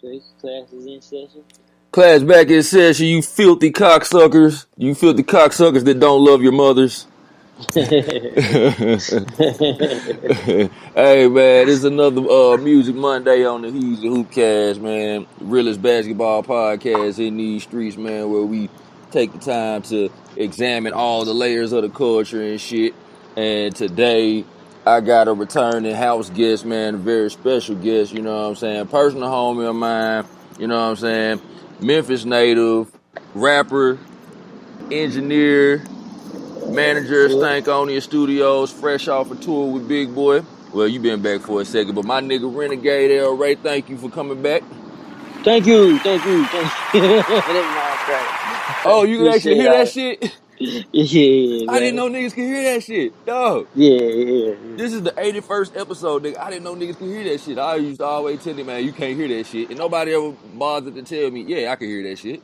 Class is in session. Class back in session, you filthy cocksuckers. You filthy cocksuckers that don't love your mothers. Hey man, it's another Music Monday on the He's the Hoopcast, man. Realest basketball podcast in these streets, man, where we take the time to examine all the layers of the culture and shit. And today I got a returning house guest, man, a very special guest, you know what I'm saying? Personal homie of mine, you know what I'm saying? Memphis native, rapper, engineer, manager of Stankonia Studios, fresh off a tour with Big Boi. Well, you been back for a second, but my nigga Renegade El Rey, thank you for coming back. Thank you. That's my Oh, you can actually hear that shit? Yeah, man. I didn't know niggas could hear that shit, dog. Yeah. This is the 81st episode, nigga. I didn't know niggas could hear that shit. I used to always tell them, man, you can't hear that shit. And nobody ever bothered to tell me, yeah, I can hear that shit.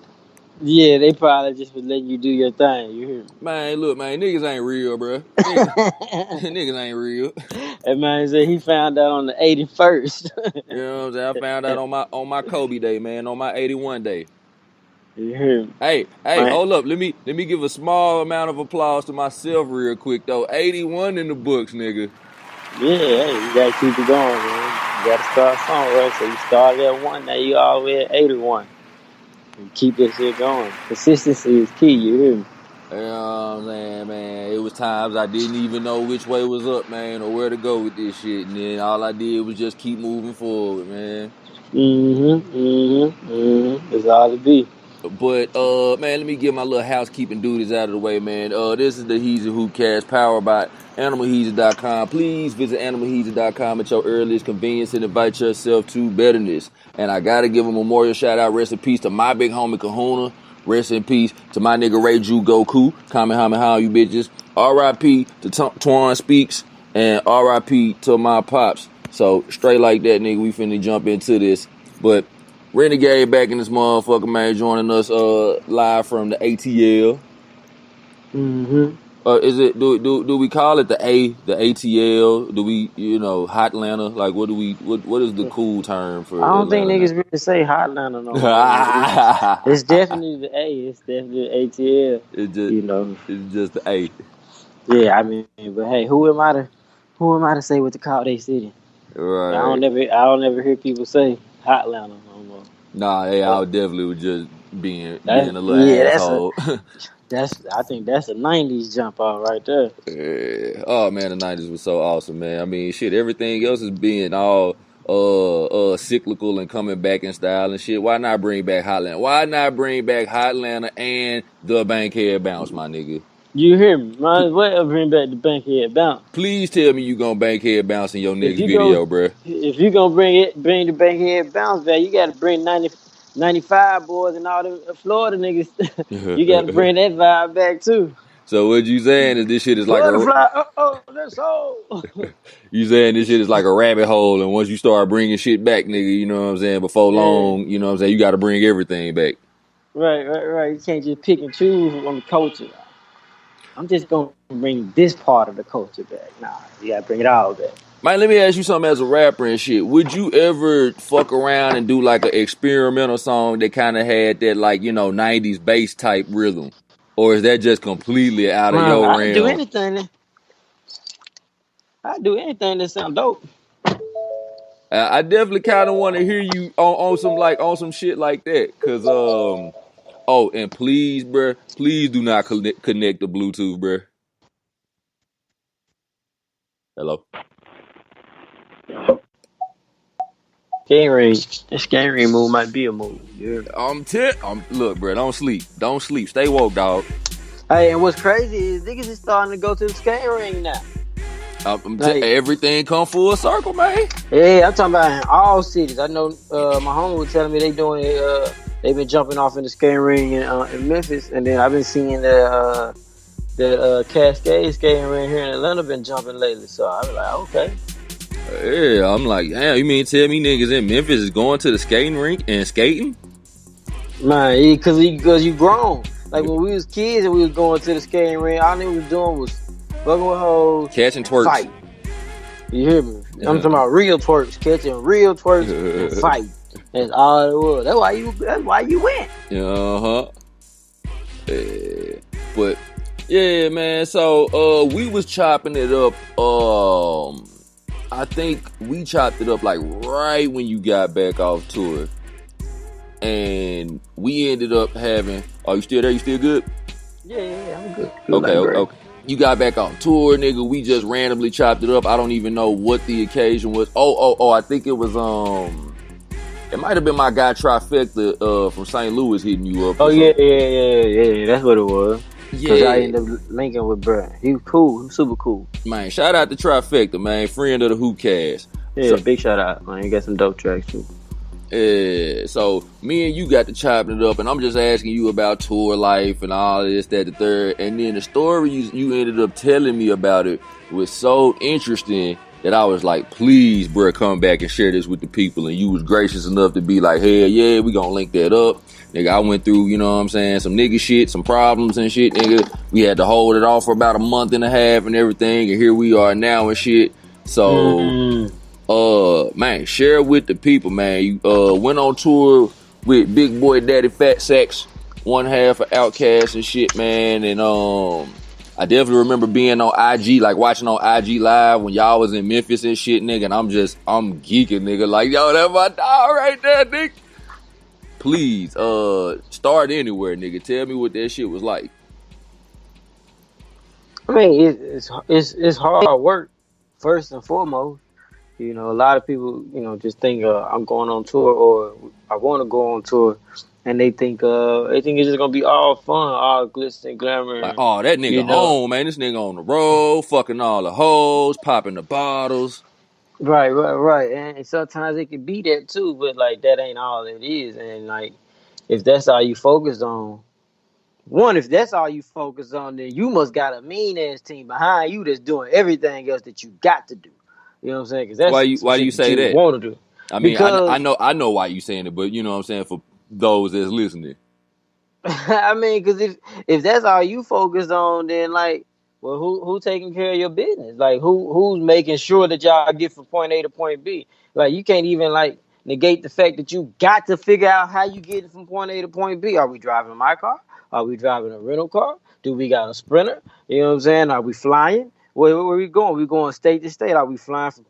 Yeah, they probably just was letting you do your thing. You hear me? Man, look, man, niggas ain't real, bro. Niggas ain't real. That man said he found out on the 81st. You know what I'm saying? I found out on my Kobe day, man, on my 81 day. You hear me? Hey, Man. hold up. Let me give a small amount of applause to myself real quick though. 81 in the books, nigga. Yeah, hey, you gotta keep it going, man. You gotta start somewhere. So you started at 1, now you all the way at 81. And keep this shit going. Consistency is key, you hear me? You know what I'm saying, man? It was times I didn't even know which way was up, man, or where to go with this shit. And then all I did was just keep moving forward, man. That's all it be. But man, let me get my little housekeeping duties out of the way, man. This is the He's the Hoopcast, powered by AnimalHeezer.com. Please visit AnimalHeezer.com at your earliest convenience and invite yourself to betterness. And I gotta give a memorial shout out, rest in peace to my big homie Kahuna. Rest in peace to my nigga Ray Ju Goku. Kamehameha, you bitches. R.I.P. to Twan Speaks, and R.I.P. to my pops. So straight like that, nigga, we finna jump into this. But Renegade back in this motherfucker, man, joining us live from the ATL. Is it do we call it the ATL? Do we, Hot Atlanta? Like what is the cool term for? I don't Atlanta think niggas really say Hot Atlanta no more. It's definitely the A. It's definitely the ATL. It's just the A. Yeah, I mean, but hey, who am I to say what to call their city? Right. I don't never hear people say Hot Atlanta no more. Nah, I definitely was just being a little asshole. I think that's a 90s jump off right there. Yeah. Oh man, the 90s was so awesome, man. I mean, shit, everything else is being all cyclical and coming back in style and shit. Why not bring back Hot Atlanta? Why not bring back Hot Atlanta and the Bankhead Bounce, my nigga? You hear me? Might as well bring back the Bankhead Bounce. Please tell me you gonna Bankhead Bounce in your next video, bruh. If you gonna bring the Bankhead Bounce back, you gotta bring 95 boys and all the Florida niggas. You gotta bring that vibe back too. So what you saying is this shit is like that's all. You saying this shit is like a rabbit hole, and once you start bringing shit back, nigga, you know what I'm saying, before long, you know what I'm saying, you gotta bring everything back. Right. You can't just pick and choose on the culture. I'm just gonna bring this part of the culture back. Nah, you gotta bring it all back. Mike, let me ask you something as a rapper and shit. Would you ever fuck around and do like an experimental song that kind of had that like, 90s bass type rhythm? Or is that just completely out of your realm? I'd do anything that sound dope. I definitely kind of want to hear you on some shit like that. Cause, and please, bruh, please do not connect the Bluetooth, bruh. Hello? Skate ring move might be a move. Yeah. Look, bro, don't sleep. Stay woke, dog. Hey, and what's crazy is niggas is starting to go to the skate ring now. Everything come full circle, man. Yeah, I'm talking about in all cities. I know my homie was telling me they've been jumping off in the skate ring in Memphis, and then I've been seeing the Cascade skating ring here in Atlanta been jumping lately. So I was like, okay. Yeah, I'm like, damn, you mean tell me niggas in Memphis is going to the skating rink and skating? Man, because you grown. Like when we was kids and we was going to the skating ring, all they was doing was fucking with hoes, catching twerks. Fight. You hear me? Yeah. I'm talking about real twerks, catching real twerks and fight. That's all it was. That's why you went. Uh-huh. Yeah. But yeah, man. So we was chopping it up. I think we chopped it up like right when you got back off tour. And we ended up having. Oh, you still there? You still good? Yeah, I'm good. Okay. You got back on tour, nigga. We just randomly chopped it up. I don't even know what the occasion was. Oh, I think it was it might have been my guy Trifecta from St. Louis hitting you up. Oh yeah. That's what it was. Cause Yeah. I ended up linking with bruh. He was cool. He was super cool. Man, shout out to Trifecta, man. Friend of the Hoopcast. Yeah, So, big shout out, man. You got some dope tracks too. yeah, so me and you got to chopping it up, and I'm just asking you about tour life and all this, that, the third. And then the story you ended up telling me about it was so interesting that I was like, please, bro, come back and share this with the people. And you was gracious enough to be like, hey, yeah, we gonna link that up. Nigga, I went through, you know what I'm saying, some nigga shit, some problems and shit, nigga. We had to hold it off for about a month and a half and everything, and here we are now and shit. So, man, share with the people, man. You went on tour with Big Boy Daddy Fat Sacks, one half of OutKast and shit, man. And I definitely remember being on IG, like watching on IG Live when y'all was in Memphis and shit, nigga. And I'm geeking, nigga. Like, yo, that's my dog right there, nigga. Please, start anywhere, nigga. Tell me what that shit was like. I mean, it's hard work first and foremost. You know, a lot of people, you know, just think I'm going on tour or I want to go on tour, and they think it's just gonna be all fun, all glitz and glamour. Like, oh, that nigga home, man. This nigga on the road, fucking all the hoes, popping the bottles. Right. And sometimes it can be that too, but like that ain't all it is. And like, if that's all you focus on, if that's all you focus on, then you must got a mean ass team behind you that's doing everything else that you got to do. You know what I'm saying? Because that's Why do you say that? Want to do. I mean, I know why you saying it, but you know what I'm saying, for those that's listening. I mean, because if that's all you focus on, then like, well, who taking care of your business? Like, who's making sure that y'all get from point A to point B? Like, you can't even like negate the fact that you got to figure out how you get from point A to point B. Are we driving my car? Are we driving a rental car? Do we got a Sprinter? You know what I'm saying? Are we flying? Where we going? We going state to state? Are we flying from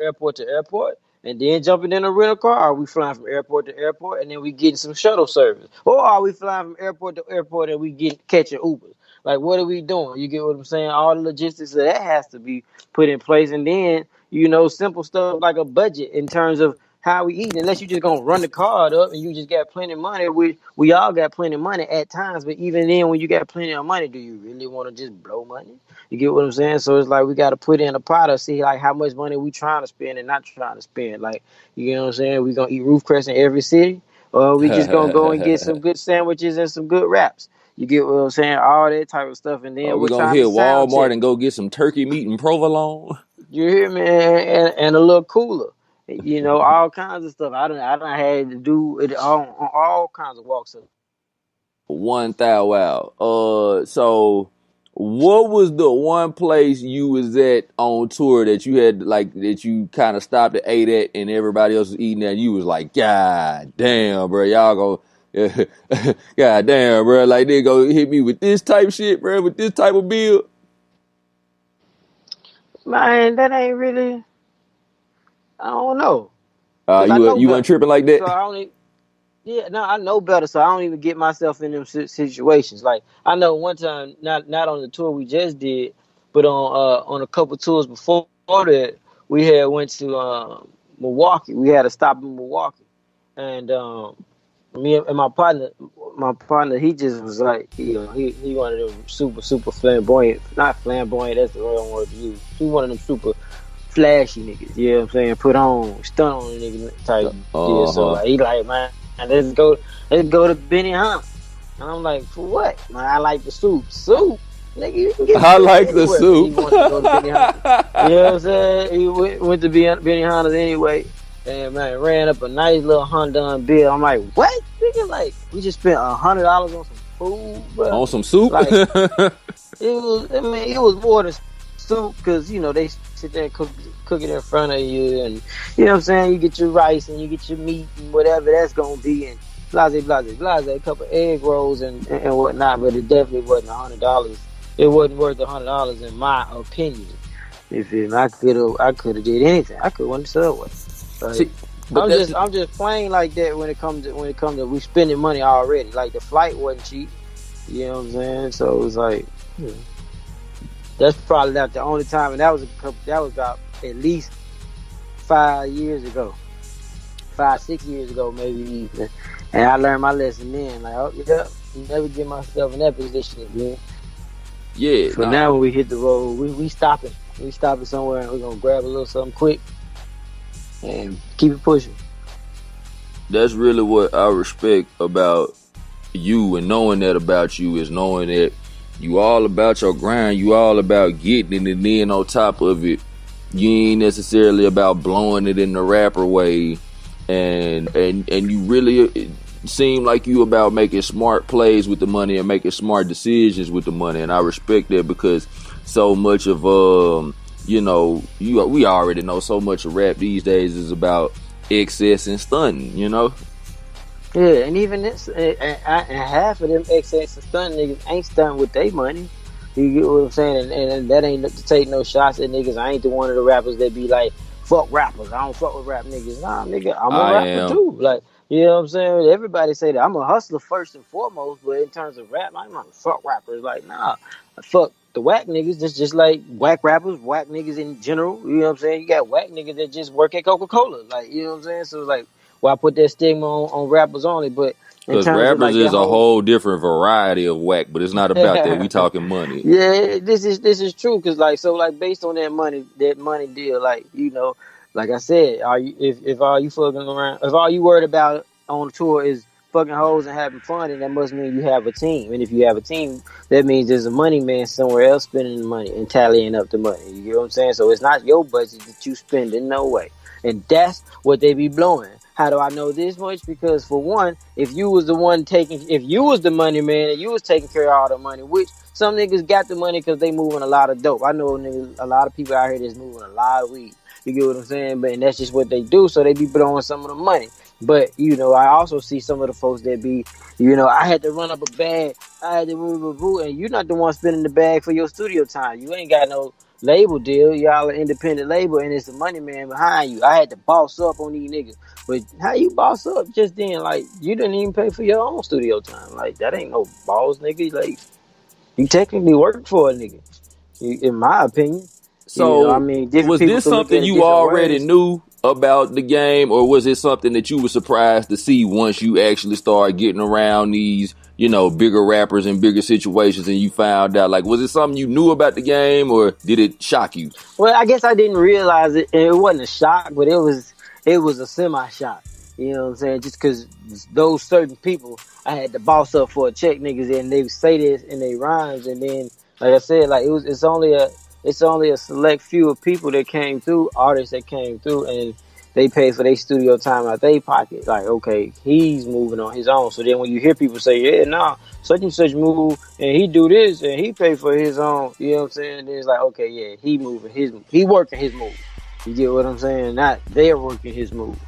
airport to airport? And then jumping in a rental car? Are we flying from airport to airport and then we getting some shuttle service? Or are we flying from airport to airport and we catching Ubers? Like, what are we doing? You get what I'm saying? All the logistics of that has to be put in place. And then, you know, simple stuff like a budget in terms of how we eat. Unless you just gonna run the card up and you just got plenty of money. We all got plenty of money at times, but even then, when you got plenty of money, do you really want to just blow money? You get what I'm saying? So it's like we got to put in a pot to see like how much money we trying to spend and not trying to spend. Like, you know what I'm saying? We gonna eat roof crest in every city, or we just gonna go and get some good sandwiches and some good wraps. You get what I'm saying? All that type of stuff, and then We're we're gonna trying hit to sound Walmart check. and go get some turkey meat and provolone. You hear me? And a little cooler. You know, all kinds of stuff. I done had to do it on all kinds of walks of. One thou out. So what was the one place you was at on tour that you had like that you kind of stopped and ate at, and everybody else was eating at, and you was like, God damn, bro, y'all go. God damn, bro, like they go hit me with this type shit, bro, with this type of bill. Man, that ain't really. I don't know. Cause I know You weren't better. tripping like So that? I don't. Yeah, no, I know better, so I don't even get myself in them situations. Like I know one time, not on the tour we just did, but on a couple tours before that, we had went to Milwaukee. We had a stop in Milwaukee, and me and my partner, he just was like, you know, he one of them super flamboyant, not flamboyant, that's the wrong word to use. He one of them super flashy niggas, you know what I'm saying? Put on, stun on a nigga type deal. So like, he like, man, let's go to Benihana. And I'm like, for what? Man, I like the soup. Soup? Nigga, you can get I soup like the anywhere. soup. He wanted to go to Benihana. You know what I'm saying? He went to Benihana's anyway. And man, ran up a nice little $100 bill. I'm like, what? Nigga, like, we just spent $100 on some food, bro. On some soup? Like, it was more than soup, because, you know, they sit there and cook it in front of you, and you know what I'm saying. You get your rice and you get your meat and whatever that's gonna be, and blase, a couple egg rolls and whatnot. But it definitely wasn't $100. It wasn't worth $100 in my opinion. You feel me? I could have did anything. I could have went to Subway. Like, but I'm just plain like that when it comes to we spending money already. Like the flight wasn't cheap. You know what I'm saying? So it was like, that's probably not the only time, and that was about at least 5 years ago, 6 years ago, maybe even. And I learned my lesson then. Like, oh yeah, never get myself in that position again. Yeah. So now when we hit the road, we stopping. We stopping somewhere and we're gonna grab a little something quick and keep it pushing. That's really what I respect about you, and knowing that about you is knowing that you all about your grind, you all about getting it, and then on top of it, you ain't necessarily about blowing it in the rapper way, and you really seem like you about making smart plays with the money and making smart decisions with the money, and I respect that because so much of we already know so much of rap these days is about excess and stunting, you know. Yeah, and even this, and half of them excess and stunt niggas ain't stunting with their money. You get what I'm saying? And that ain't to take no shots at niggas. I ain't the one of the rappers that be like, fuck rappers. I don't fuck with rap niggas. Nah, nigga, I'm a rapper too. Like, you know what I'm saying? Everybody say that I'm a hustler first and foremost, but in terms of rap, I'm not fuck rappers. Like, nah, fuck the whack niggas. Just like whack rappers, whack niggas in general. You know what I'm saying? You got whack niggas that just work at Coca-Cola. Like, you know what I'm saying? So like, well, I put that stigma on rappers only, but in Because terms of rappers like is that a whole whole different variety of whack, but it's not about that. We talking money. yeah, this is true because like based on that money deal, like like I said, are you if all you fucking around, if all you worried about on the tour is fucking hoes and having fun, then that must mean you have a team, and if you have a team, that means there's a money man somewhere else spending the money and tallying up the money. You get what I'm saying? So it's not your budget that you spend in no way, and that's what they be blowing. How do I know this much? Because for one, if you was the money man and you was taking care of all the money, which some niggas got the money because they moving a lot of dope. I know a lot of people out here that's moving a lot of weed. You get what I'm saying? But and that's just what they do, so they be blowing some of the money. But I also see some of the folks that be, I had to run up a bag, I had to move, and you're not the one spending the bag for your studio time. You ain't got no label deal. Y'all an independent label, and it's a money man behind you. I had to boss up on these niggas. But how you boss up just then? Like, you didn't even pay for your own studio time. Like, that ain't no boss, nigga. Like, you technically work for a nigga, in my opinion. So, I mean, different was people this can look something at it you different already ways. knew about the game, or was it something that you were surprised to see once you actually started getting around these, bigger rappers and bigger situations, and you found out? Like, was it something you knew about the game, or did it shock you? Well, I guess I didn't realize it. It wasn't a shock, but it was a semi-shock. You know what I'm saying? Just because those certain people, I had to boss up for a check, niggas, and they say this in their rhymes, and then, like I said, like it's only a select few of people that came through, artists that came through, and they paid for their studio time out their pocket. Like, okay, he's moving on his own. So then when you hear people say, yeah, nah, such and such move, and he do this, and he pay for his own, you know what I'm saying? Then it's like, okay, yeah, he working his move. You get what I'm saying? Not they're working his move.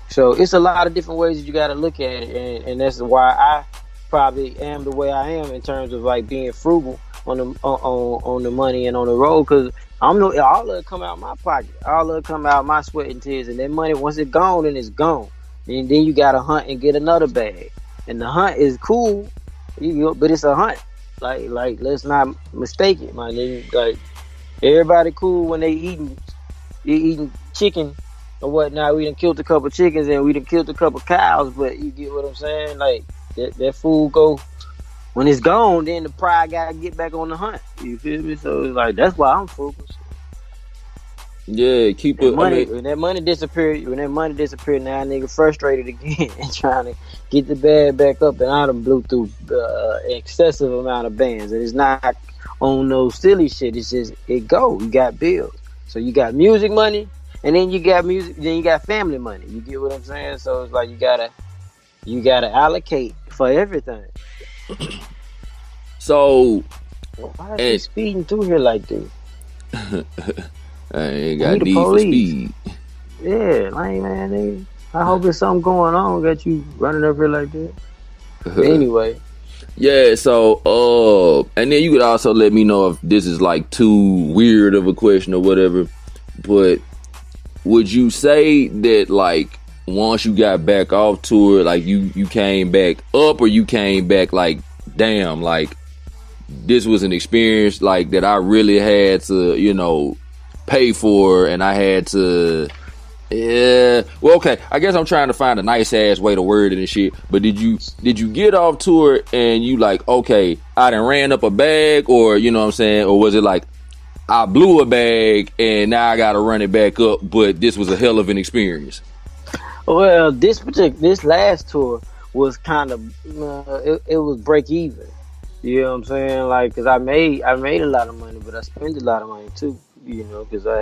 So it's a lot of different ways that you got to look at it, and that's why I probably am the way I am in terms of like being frugal on the money and on the road, because all of it come out of my pocket, all of it come out of my sweat and tears, and that money, once it's gone, then it's gone, and then you got to hunt and get another bag, and the hunt is cool, but it's a hunt. Like let's not mistake it, my nigga. Like, everybody cool when they eating chicken or whatnot. We done killed a couple chickens and we done killed a couple cows, but you get what I'm saying? Like, that food go, when it's gone, then the pride gotta get back on the hunt. You feel me? So it's like, that's why I'm focused. Yeah, keep it. When that money disappeared, now nigga frustrated again and trying to get the bag back up, and I done blew through excessive amount of bands, and it's not on no silly shit. It's just you got bills, so you got music money, and then you got family money. You get what I'm saying? So it's like you gotta allocate for everything. So, why is he speeding through here like this? I ain't And he got the need for police. speed. Yeah, like man, I hope there's something going on that you running up here like that. But anyway, Yeah, so and then you could also let me know if this is like too weird of a question or whatever. But would you say that like once you got back off tour, like you came back up, or you came back like, damn, like this was an experience like that I really had to, pay for, and I had to. Yeah. Well, okay. I guess I'm trying to find a nice ass way to word it and shit. But did you get off tour and you like, okay, I done ran up a bag, or you know what I'm saying, or was it like I blew a bag and now I gotta run it back up, but this was a hell of an experience? well, this last tour was kind of it was break even. You know what I'm saying? Like, cause I made a lot of money, but I spent a lot of money too. You know, cause I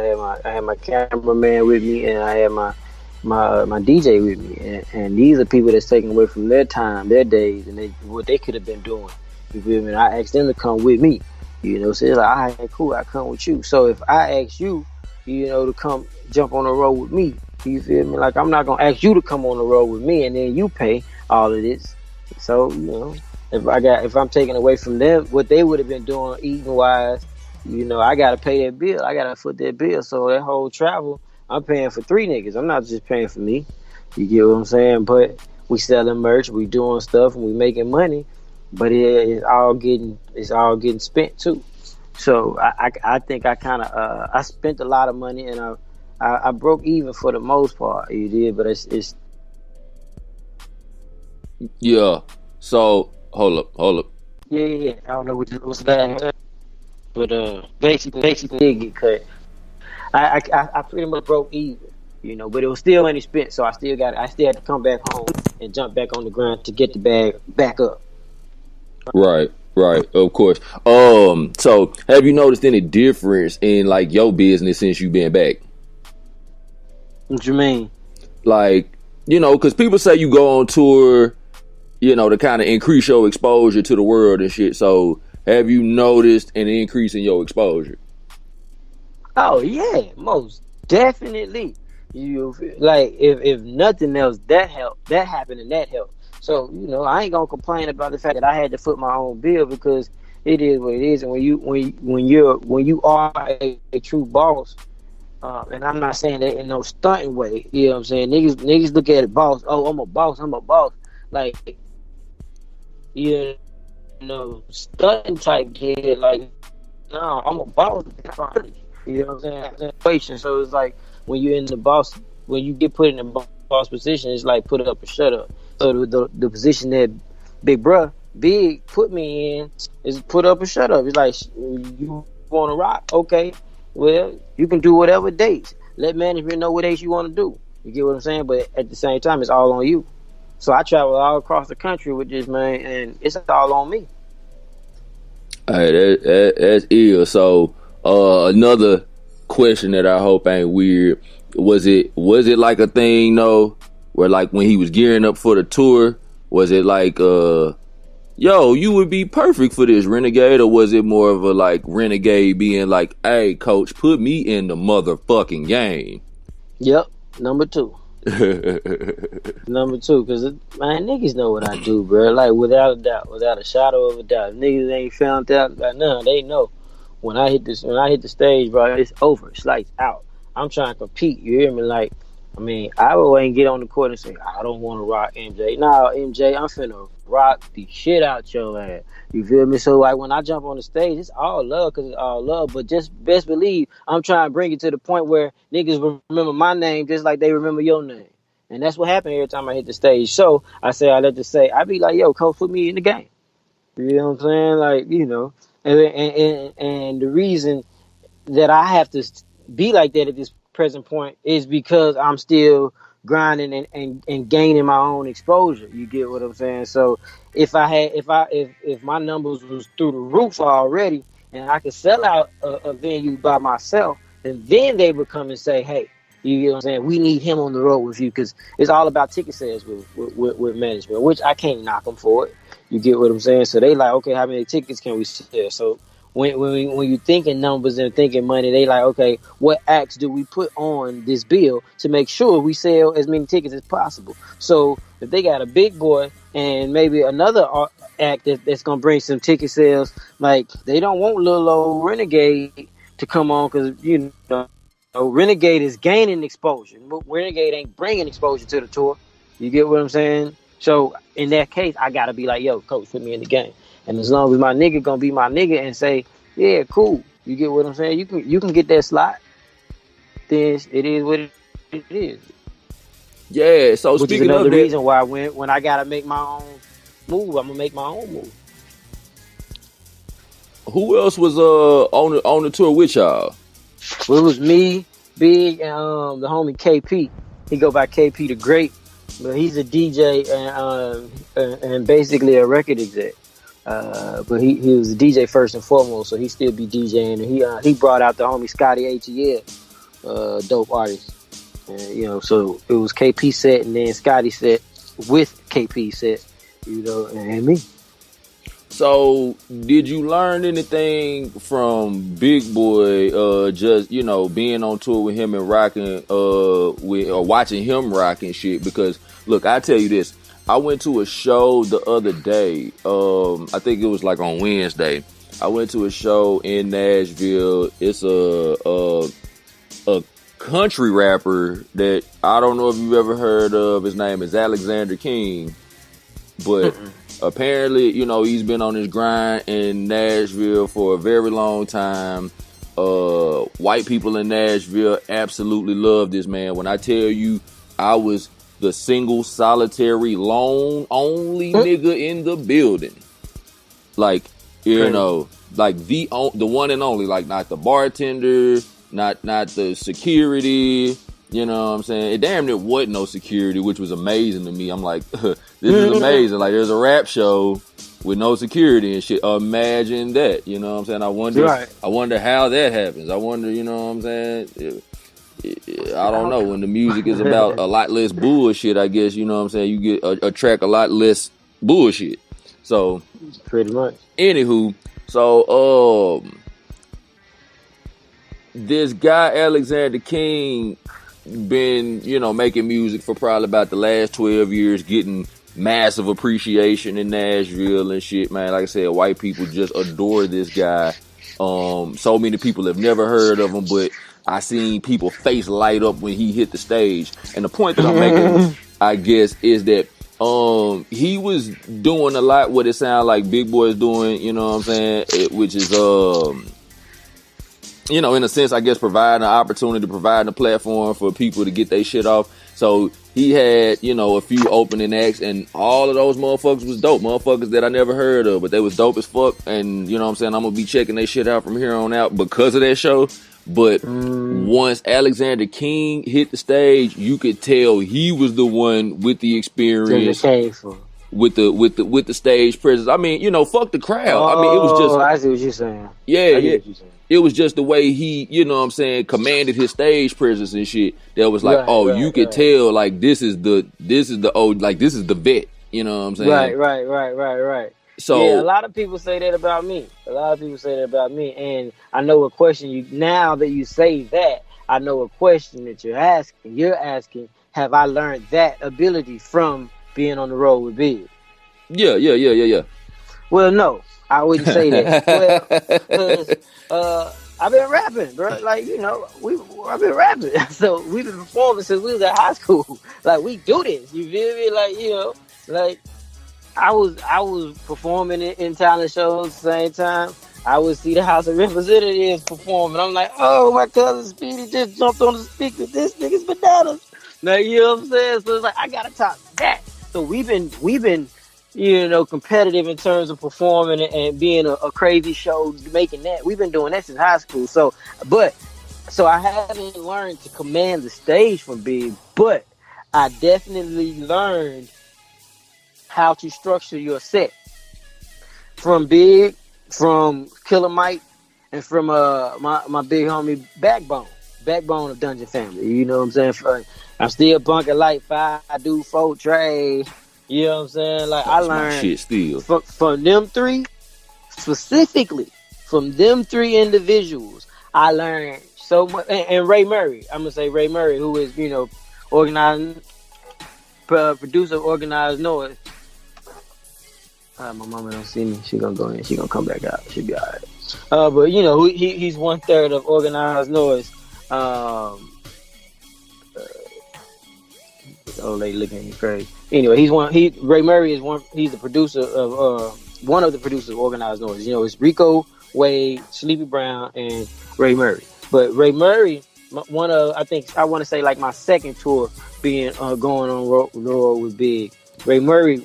had my cameraman with me, and I had my DJ with me, and these are people that's taking away from their time, their days, and what they could have been doing. You feel me? And I asked them to come with me. You know, so it's like, all right, cool, I come with you. So if I ask you, to come jump on the road with me, you feel me? Like, I'm not gonna ask you to come on the road with me and then you pay all of this. So, if I'm taking away from them what they would have been doing eating wise, I gotta pay that bill. I gotta foot that bill. So that whole travel, I'm paying for three niggas. I'm not just paying for me. You get what I'm saying? But we selling merch, we doing stuff, and we making money. But it's all getting spent too. So I think I kind of I spent a lot of money, and I broke even for the most part. You did, but it's Yeah. So hold up. yeah. I don't know what's that, but basically did get cut. I pretty much broke even, but it was still any spent, so I still had to come back home and jump back on the ground to get the bag back up. Right. Right. Of course. So have you noticed any difference in like your business since you been back? What you mean? Like, because people say you go on tour, to kind of increase your exposure to the world and shit. So have you noticed an increase in your exposure? Oh yeah, most definitely. You like if nothing else, that helped. That happened and that helped. So I ain't gonna complain about the fact that I had to foot my own bill, because it is what it is. And when you are a true boss, and I'm not saying that in no stunting way. You know what I'm saying? Niggas look at it, boss. Oh, I'm a boss. I'm a boss. Like, stunting type kid. Like, no, I'm a boss. You know what I'm saying? So it's like when you're in the boss, when you get put in the boss position, it's like put up or shut up. So the position that Big put me in is put up or shut up. It's like, you want to rock? Okay, well, you can do whatever dates. Let management know what dates you want to do. You get what I'm saying? But at the same time, it's all on you. So I travel all across the country with this man, and it's all on me. All right, that's ill. So, another question that I hope ain't weird. Was it like a thing though, where like when he was gearing up for the tour, was it like, yo, you would be perfect for this, Renegade, or was it more of a like Renegade being like, hey, coach, put me in the motherfucking game? Yep, number two. Number two, because man, niggas know what I do, bro. Like, without a doubt, without a shadow of a doubt. If niggas ain't found out by none, they know. When I hit the stage, bro, it's over. It's lights out. I'm trying to compete. You hear me? Like, I mean, I wouldn't get on the court and say, I don't want to rock MJ. Nah, MJ, I'm finna rock the shit out your ass. You feel me? So, like, when I jump on the stage, it's all love, because it's all love. But just best believe I'm trying to bring it to the point where niggas remember my name just like they remember your name. And that's what happened every time I hit the stage. So, I let to say, I be like, yo, coach, put me in the game. You know what I'm saying? Like, and the reason that I have to be like that at this present point is because I'm still grinding and gaining my own exposure. You get what I'm saying? So if my numbers was through the roof already, and I could sell out a venue by myself, and then they would come and say, hey, you get what I'm saying? We need him on the road with you, because it's all about ticket sales with management, which I can't knock them for it. You get what I'm saying? So they like, okay, how many tickets can we sell? So when you thinking numbers and thinking money, they like, okay, what acts do we put on this bill to make sure we sell as many tickets as possible? So if they got a Big Boi and maybe another act that's gonna bring some ticket sales, like they don't want little old Renegade to come on because Renegade is gaining exposure, but Renegade ain't bringing exposure to the tour. You get what I'm saying? So in that case, I gotta be like, yo, coach, put me in the game. And as long as my nigga gonna be my nigga and say, yeah, cool. You get what I'm saying? You can get that slot. Then it is what it is. Yeah. So Which is speaking another of that, reason why when I gotta make my own move, I'm gonna make my own move. who else was on the tour with y'all? Well, it was me, Big, and the homie KP. He go by KP the Great, but he's a DJ and basically a record exec. But he was a DJ first and foremost, so he still be DJing. And he brought out the homie Scotty ATL, dope artist. And so it was KP set, and then Scotty set with KP set, and me. So, did you learn anything from Big Boi? Just being on tour with him and rocking, or watching him rocking shit. Because look, I tell you this, I went to a show the other day. I think it was like on Wednesday. I went to a show in Nashville. It's a country rapper that I don't know if you've ever heard of. His name is Alexander King, but. Apparently, he's been on his grind in Nashville for a very long time. White people in Nashville absolutely love this man. When I tell you, I was the single, solitary, lone, only nigga in the building. Like, like the one and only. Like, not the bartender, not the security. You know what I'm saying? It damn near wasn't no security, which was amazing to me. I'm like, this is amazing. Like, there's a rap show with no security and shit. Imagine that. You know what I'm saying? I wonder how that happens. I wonder, you know what I'm saying? I don't know. When the music is about a lot less bullshit, I guess, you know what I'm saying? You get attract a lot less bullshit. So, pretty much. Anywho, so this guy Alexander King been, making music for probably about the last 12 years, getting massive appreciation in Nashville and shit, man. Like I said, white people just adore this guy. So many people have never heard of him, but I seen people face light up when he hit the stage. And the point that I'm making, I guess, is that he was doing a lot what it sounds like Big Boi is doing, you know what I'm saying? Which is in a sense, I guess, providing an opportunity, providing a platform for people to get their shit off. So he had, a few opening acts, and all of those motherfuckers was dope. Motherfuckers that I never heard of, but they was dope as fuck. And, I'm saying, I'm going to be checking their shit out from here on out because of that show. But once Alexander King hit the stage, you could tell he was the one with the experience. With the stage presence. I mean, fuck the crowd. I mean, it was just. I see what you're saying. Yeah. It was just the way he, commanded his stage presence and shit. That was like, you could tell, like, this is the old, like, this is the vet. You know what I'm saying? Right. So yeah, a lot of people say that about me. And I know a question now that you say that, I know a question that you're asking, have I learned that ability from being on the road with Big? Yeah. Well, no, I wouldn't say that. Well, I've been rapping, bro. Like, I've been rapping. So we've been performing since we was at high school. Like, we do this. You feel me? Like, like I was performing in talent shows at the same time. I would see the House of Representatives perform, and I'm like, oh, my cousin Speedy just jumped on the speaker. This nigga's bananas. Like, you know what I'm saying? So it's like, I gotta top that. So we've been competitive in terms of performing and being a crazy show, making that. We've been doing that since high school. So I haven't learned to command the stage from Big, but I definitely learned how to structure your set from Big, from Killer Mike, and from my big homie Backbone of Dungeon Family. You know what I'm saying? I'm still bunker like 5, I do 4 trade. You know what I'm saying? Like, I learned shit still from them 3 specifically from them three individuals, I learned so much. And Ray Murray, I'm gonna say Ray Murray, who is organized producer of Organized Noise. My mama don't see me. She gonna go in. She gonna come back out. She'll be all right. But he's 1/3 of Organized Noise. This old lady looking at me crazy. Anyway, Ray Murray is one. He's the producer of one of the producers of Organized Noise. It's Rico, Wade, Sleepy Brown, and Ray Murray. But Ray Murray, I want to say like my second tour being going on road with Big. Ray Murray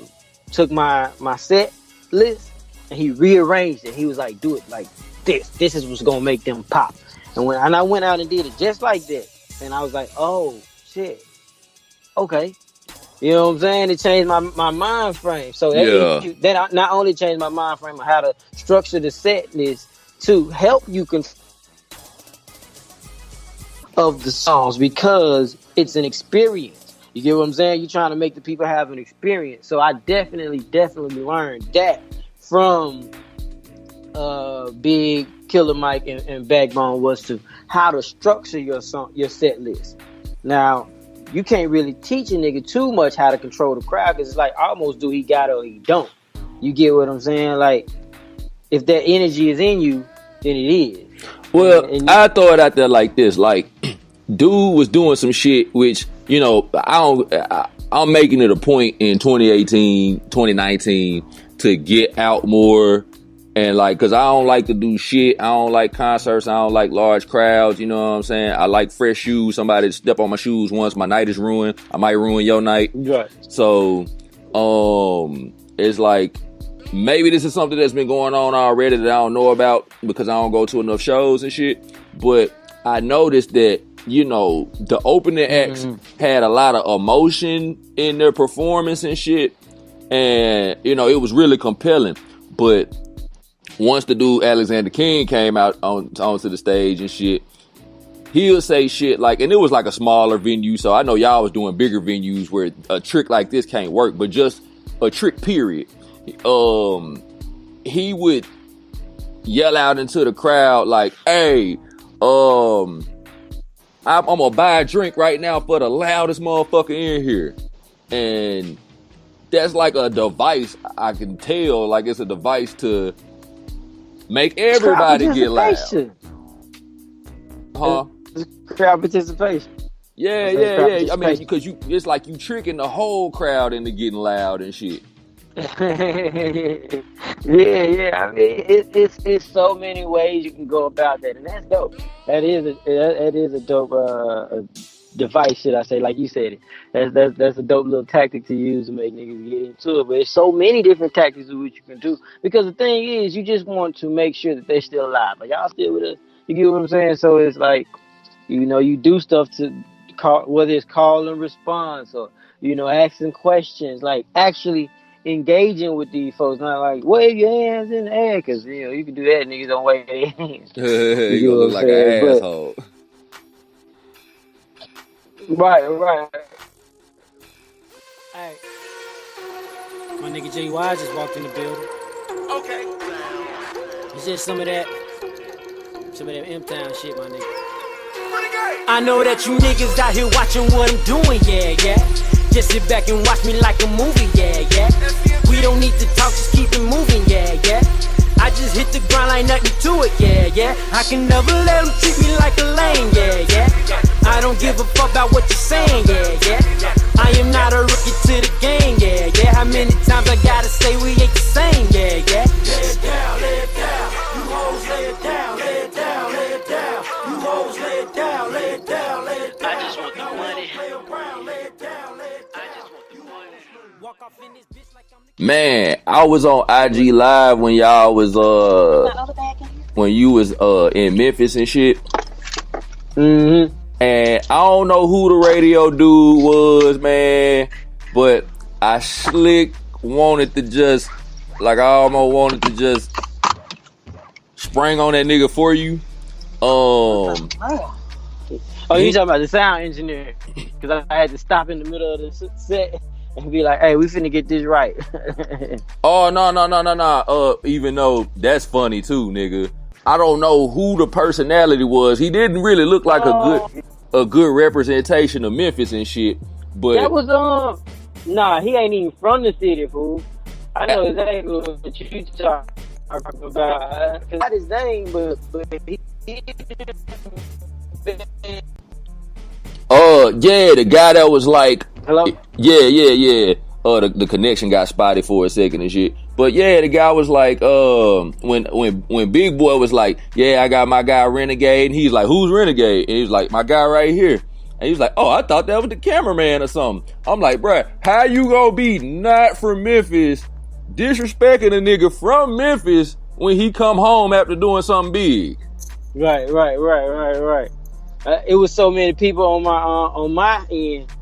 took my set list and he rearranged it. He was like, do it like this. This is what's gonna make them pop. And I went out and did it just like that. And I was like, oh shit. Okay. You know what I'm saying? It changed my mind frame. So that not only changed my mind frame on how to structure the set list to help you of the songs, because it's an experience. You get what I'm saying? You're trying to make the people have an experience. So I definitely learned that from Big, Killer Mike, and Backbone, was to how to structure your set list. Now, you can't really teach a nigga too much how to control the crowd, because it's like almost do he got it or he don't. You get what I'm saying? Like, if that energy is in you, then it is. Well, I throw it out there like this. Like, dude was doing some shit which, I'm making it a point in 2018, 2019 to get out more. And like, cause I don't like to do shit. I don't like concerts. I don't like large crowds. You know what I'm saying? I like fresh shoes. Somebody step on my shoes once, my night is ruined. I might ruin your night. Right. So, it's like, maybe this is something that's been going on already that I don't know about because I don't go to enough shows and shit. But I noticed that, the opening acts had a lot of emotion in their performance and shit. And, it was really compelling. But once the dude Alexander King came out onto the stage and shit, he'll say shit like, and it was like a smaller venue, so I know y'all was doing bigger venues where a trick like this can't work, but just a trick period. He would yell out into the crowd like, hey, I'm gonna buy a drink right now for the loudest motherfucker in here. And that's like a device, I can tell, like it's a device to make everybody get loud. Huh? Crowd participation. Yeah. I mean, because it's like you tricking the whole crowd into getting loud and shit. Yeah. I mean, it's so many ways you can go about that, and that's dope. That is a dope device, should I say? Like you said it. That's a dope little tactic to use to make niggas get into it. But there's so many different tactics of what you can do, because the thing is, you just want to make sure that they're still alive. Like, y'all still with us? You get what I'm saying? So it's like, you do stuff to call, whether it's call and response or asking questions, like actually engaging with these folks, not like wave your hands in the air, because you can do that, niggas don't wave their hands. You gonna look like an asshole. Right. Hey, my nigga JY just walked in the building. Okay. It's just some of that M-Town shit, my nigga. I know that you niggas out here watching what I'm doing, yeah. Just sit back and watch me like a movie, yeah. We don't need to talk, just keep it moving, yeah. I just hit the grind like nothing to it, yeah. I can never let them treat me like a lame, yeah. I don't give a fuck about what you're saying, yeah. I am not a rookie to the game, yeah. How many times I gotta say we ain't the same, yeah. Lay it down, you hoes, lay it down, lay it down, lay it down. You hoes, lay it down, lay it down, lay it down. I just want the money. Lay around, lay it down, lay it down. I just want the money. Walk off in this bitch like I'm the Man, I was on IG Live when y'all was when you was in Memphis and shit. Mm-hmm. And I don't know who the radio dude was, man, but I slick wanted to just, like, I almost wanted to just spring on that nigga for you. Oh, you talking about the sound engineer? Because I had to stop in the middle of the set and be like, "Hey, we finna get this right." Oh no. Even though that's funny too, nigga. I don't know who the personality was. He didn't really look like a good representation of Memphis and shit. But that was nah, he ain't even from the city, fool. I know exactly what you talking about. Cause not his name, but he yeah, the guy that was like, hello. yeah. The connection got spotty for a second and shit. But yeah, the guy was like, when Big Boi was like, yeah, I got my guy Renegade, and he's like, who's Renegade? And he's like, my guy right here. And he's like, oh, I thought that was the cameraman or something. I'm like, bruh, how you gonna be not from Memphis, disrespecting a nigga from Memphis when he come home after doing something big? Right. It was so many people on my end.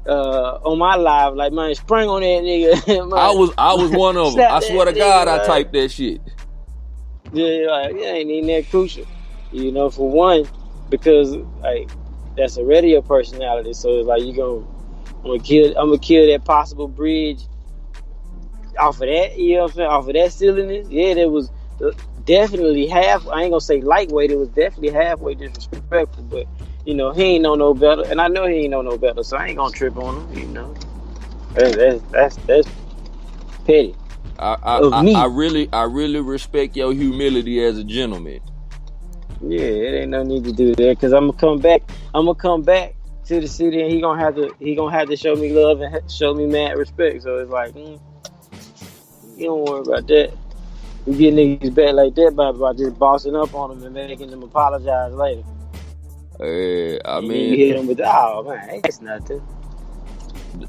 On my live, like, man, sprang on that nigga. Man, I was one of them. I swear to God, I typed that shit. Yeah, like, it ain't even that crucial, you know. For one, because like that's a radio personality, so it's like I'm gonna kill that possible bridge off of that. You know what I'm saying? Off of that silliness. Yeah, that was definitely half. I ain't gonna say lightweight. It was definitely halfway disrespectful, but. You know, he ain't know no better, and I know he ain't know no better, so I ain't gonna trip on him. You know, that's petty. I really respect your humility as a gentleman. Yeah, it ain't no need to do that, because I'm gonna come back to the city, and he gonna have to show me love and show me mad respect. So it's like, you don't worry about that. We get niggas back like that by just bossing up on them and making them apologize later. I mean, you hit them with, oh man, that's nothing.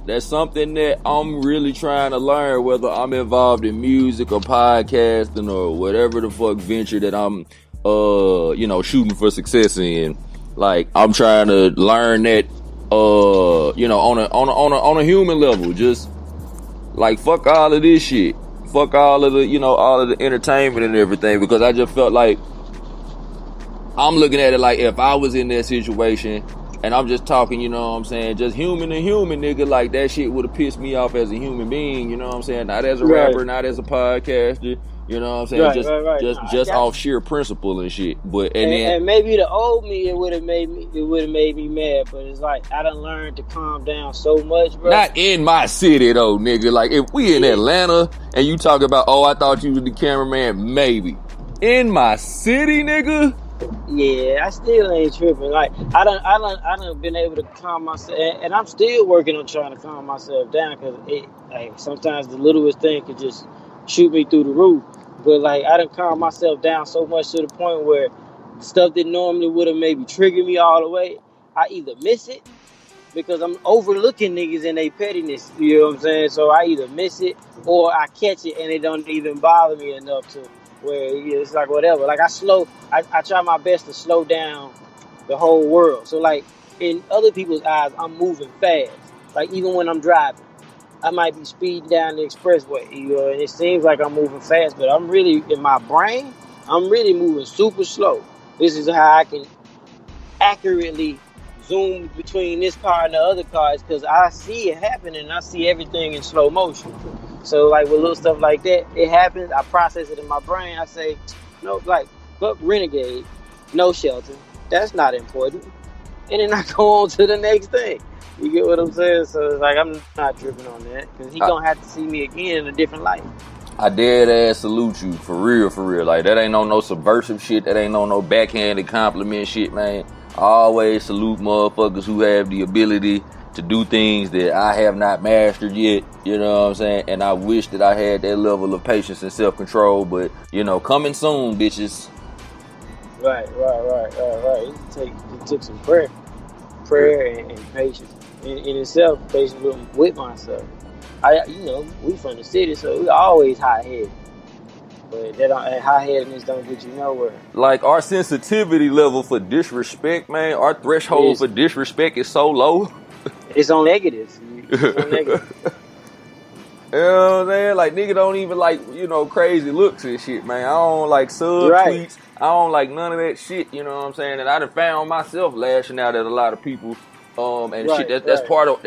That's something that I'm really trying to learn, whether I'm involved in music or podcasting or whatever the fuck venture that I'm, shooting for success in. Like, I'm trying to learn that, on a human level. Just like, fuck all of this shit, fuck all of the, all of the entertainment and everything, because I just felt like. I'm looking at it like if I was in that situation and I'm just talking, you know what I'm saying, just human to human, nigga, like that shit would have pissed me off as a human being, you know what I'm saying, not as a rapper, not as a podcaster, you know what I'm saying, just off sheer principle and shit. But and maybe the old me, it would have made me mad, but it's like I done learned to calm down so much, bro. Not in my city though, nigga. Like if we in Atlanta and you talk about, oh, I thought you was the cameraman, maybe. In my city, nigga. Yeah, I still ain't tripping. Like I done been able to calm myself, and I'm still working on trying to calm myself down, because sometimes the littlest thing could just shoot me through the roof. But like I done calmed myself down so much to the point where stuff that normally would have maybe triggered me all the way, I either miss it because I'm overlooking niggas and they pettiness. You know what I'm saying? So I either miss it or I catch it and it don't even bother me enough to. Where it's like whatever. Like I try my best to slow down the whole world. So like in other people's eyes, I'm moving fast. Like even when I'm driving, I might be speeding down the expressway, and it seems like I'm moving fast, but I'm really in my brain, I'm really moving super slow. This is how I can accurately zoom between this car and the other cars, because I see it happening. I see everything in slow motion. So like with little stuff like that, it happens. I process it in my brain. I say, no, like, but Renegade, no shelter. That's not important. And then I go on to the next thing. You get what I'm saying? So it's like I'm not tripping on that, because he gonna have to see me again in a different light. I dead ass salute you for real. Like that ain't no subversive shit. That ain't no backhanded compliment shit, man. I always salute motherfuckers who have the ability to do things that I have not mastered yet, you know what I'm saying? And I wish that I had that level of patience and self-control, but, coming soon, bitches. Right. It took some prayer and patience in itself, patience with myself. We from the city, so we always high-headed. But that high-headedness don't get you nowhere. Like, our sensitivity level for disrespect, man, our threshold for disrespect is so low. It's on negatives. You know what I'm saying? Like, nigga don't even like, crazy looks and shit, man. I don't like tweets. I don't like none of that shit, you know what I'm saying? And I done found myself lashing out at a lot of people. Shit. That's part of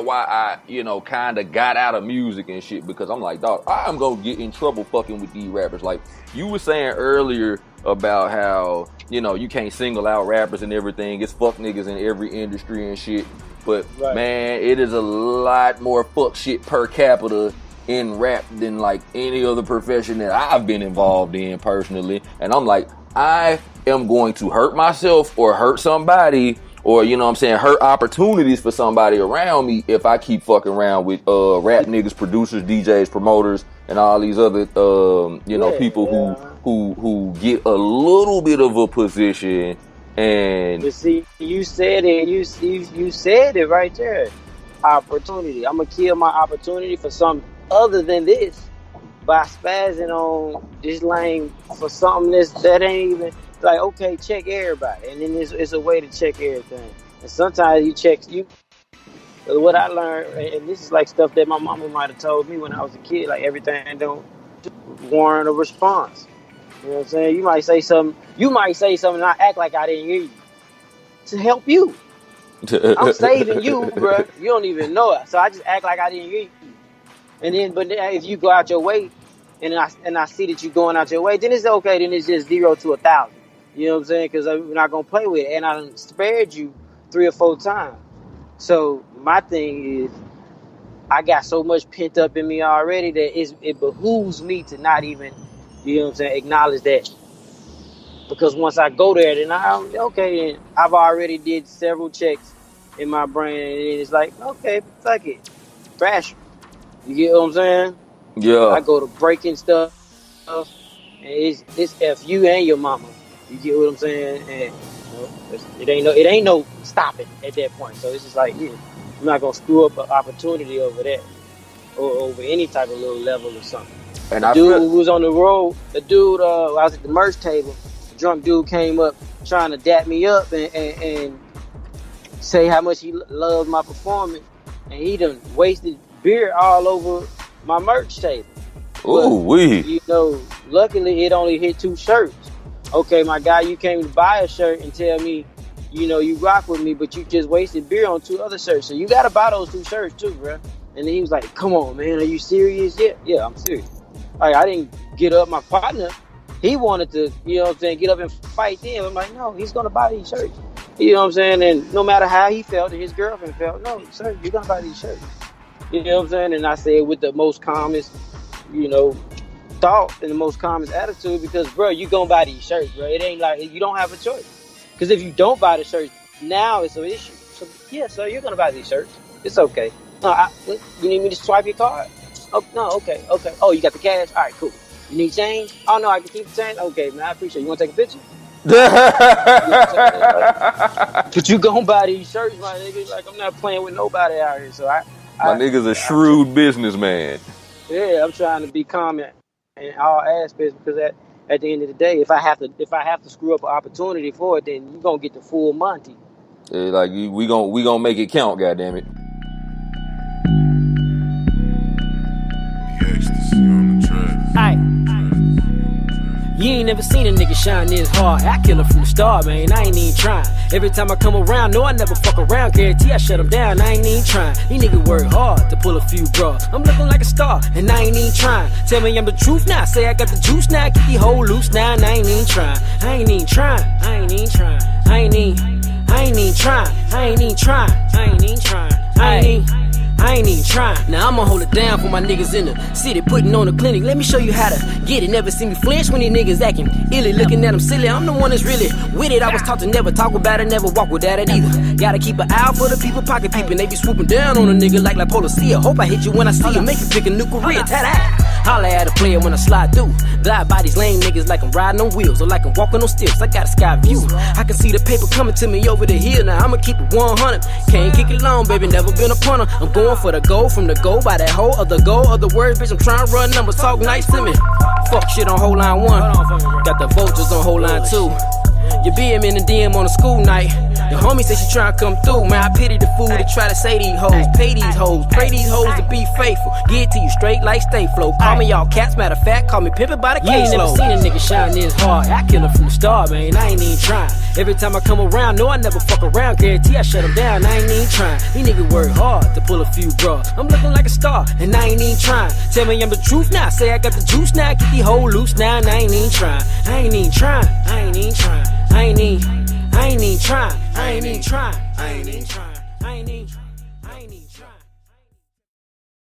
why I, kind of got out of music and shit, because I'm like, dog, I'm gonna get in trouble fucking with these rappers. Like you were saying earlier, about how, you know, you can't single out rappers and everything. It's fuck niggas in every industry and shit. But man, it is a lot more fuck shit per capita in rap than like any other profession that I've been involved in personally. And I'm like, I am going to hurt myself or hurt somebody, or, you know what I'm saying, hurt opportunities for somebody around me if I keep fucking around with rap niggas, producers, DJs, promoters, and all these other people who get a little bit of a position. And but see, you said it. You said it right there. Opportunity. I'm gonna kill my opportunity for something other than this by spazzing on this lane for something that ain't even like, okay, check everybody, and then it's a way to check everything. And sometimes what I learned, and this is like stuff that my mama might have told me when I was a kid, like everything don't warrant a response. You know what I'm saying? You might say something and I act like I didn't hear you to help you. I'm saving you, bro. You don't even know it. So I just act like I didn't hear you. But then if you go out your way and I see that you're going out your way, then it's okay. Then it's just 0 to 1,000. You know what I'm saying? Because I'm not going to play with it. And I done spared you 3 or 4 times. So my thing is, I got so much pent up in me already that it behooves me to not even, you know what I'm saying, acknowledge that. Because once I go there, then and I've already did several checks in my brain, and it's like, okay, fuck it, trash. You get what I'm saying? Yeah. I go to breaking stuff, and it's F you and your mama. You get what I'm saying? And it ain't no stopping at that point. So it's just like, yeah, I'm not gonna screw up an opportunity over that, or over any type of little level or something. And the dude who was on the road, I was at the merch table. The drunk dude came up trying to dap me up and say how much he loved my performance, and he done wasted beer all over my merch table. Ooh, wee. You know, luckily it only hit 2 shirts. Okay, my guy, you came to buy a shirt and tell me, you know, you rock with me, but you just wasted beer on 2 other shirts. So you got to buy those 2 shirts too, bro. And then he was like, come on, man, are you serious? Yeah, I'm serious. Like, I didn't get up. My partner, he wanted to, you know what I'm saying, get up and fight them. I'm like, no, he's going to buy these shirts. You know what I'm saying? And no matter how he felt and his girlfriend felt, no, sir, you're going to buy these shirts. You know what I'm saying? And I said with the most calmest, you know, thought and the most calmest attitude, because, bro, you going to buy these shirts, bro. It ain't like, you don't have a choice. Because if you don't buy the shirts, now it's an issue. So, yeah, sir, you're going to buy these shirts. It's okay. No, you need me to swipe your card? Oh, no, okay. Oh, you got the cash? All right, cool. You need change? Oh, no, I can keep the change? Okay, man, I appreciate it. You want to take a picture? But you gonna buy these shirts, my nigga. Like, I'm not playing with nobody out here. So my nigga's a shrewd businessman. Yeah, I'm trying to be calm in all aspects, because at the end of the day, if I have to screw up an opportunity for it, then you gonna get the full Monty. Yeah, like we gonna make it count, goddammit. Aye. You ain't never seen a nigga shine this hard. I kill him from the start, man. I ain't even trying. Every time I come around, no, I never fuck around. Guarantee I shut him down. I ain't even trying. These niggas work hard to pull a few bras. I'm looking like a star, and I ain't even trying. Tell me I'm the truth now. Say I got the juice now. Get the whole loose now, and I ain't even trying. I ain't even trying. I ain't even trying. I ain't even trying. I ain't even trying. I ain't even trying. I ain't even trying. Now I'ma hold it down for my niggas in the city, putting on a clinic. Let me show you how to get it. Never see me flinch when these niggas acting illy, looking at them silly. I'm the one that's really with it. I was taught to never talk about it, never walk without it either. Gotta keep an eye out for the people pocket peeping. They be swooping down on a nigga like Policia. Hope I hit you when I see you. Make you pick a new career. Ta-da! Holla at a player when I slide through. Glide by these lame niggas like I'm riding on wheels, or like I'm walking on stilts. I got a sky view. I can see the paper coming to me over the hill. Now I'ma keep it 100. Can't kick it long, baby. Never been a punter. I'm going for the goal, from the goal by that hoe of the goal of the words, bitch. I'm trying to run numbers, talk nice to me. Fuck shit on whole line 1. Got the vultures on whole line 2. You be him in the DM on a school night. Your homie say she tryna come through, man. I pity the fool that try to say these hoes, pay these hoes, pray these hoes to be faithful. Get it to you straight like stay flow. Call me all cats, matter of fact, call me pimpin' by the case. You ain't never seen a nigga shine this hard. I kill him from the start, man. I ain't even trying. Every time I come around, no, I never fuck around. Guarantee I shut him down. I ain't even trying. These niggas work hard to pull a few bras. I'm looking like a star, and I ain't even trying. Tell me I'm the truth now. Say I got the juice now. Get these hoes loose now, and I ain't even trying. I ain't even trying. I ain't even trying. I ain't even trying. I ain't even trying. I ain't even trying. I ain't even trying. I ain't even trying.